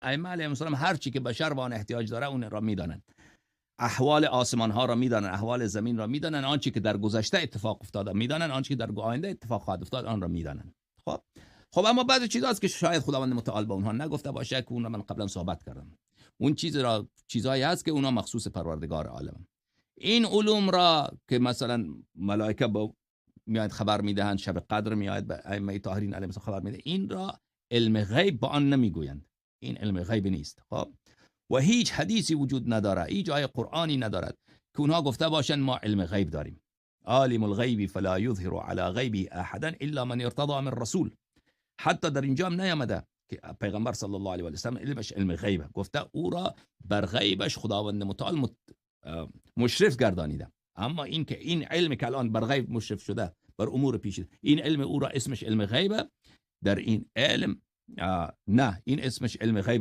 ائمه علیهم السلام هر چی که بشر به آن احتیاج داره اون را میدانند. احوال آسمان ها را میدانند، احوال زمین را میدانند، آنچه که در گذشته اتفاق افتاده میدانند، آنچه که در آینده اتفاق خواهد افتاد آن را میدانند. خب اما بعضی چیزاست که شاید خداوند متعال به اونها نگفته باشه که اون را من قبلا صحبت کردم. اون چیزایی هست که اونها مخصوص پروردگار عالم. این علوم را که مثلا ملائکه با میاد خبر میدهند، شب قدر میاد به ائمه طاهرین علیهم السلام خبر میده، این را علم غیب با آن نمیگویند. این علم غیب نیست. خب و هیچ حدیثی وجود نداره، هیچ آیه قرآنی ندارد که اونها گفته باشن ما علم غیب داریم. عالم الغیب فلا یظهر علی غیبه احدا الا من ارتضى من رسول. حتی در اینجا هم نیامده که پیغمبر صلی الله علیه و سلم علمش علم غیبه، گفته او را بر غیبش خداوند متعال مشرف گردانیده. اما این که این علم که الان بر غیب مشرف شده، بر امور پیچیده، این علم او را اسمش علم غیبه، در این علم نه، این اسمش علم غیب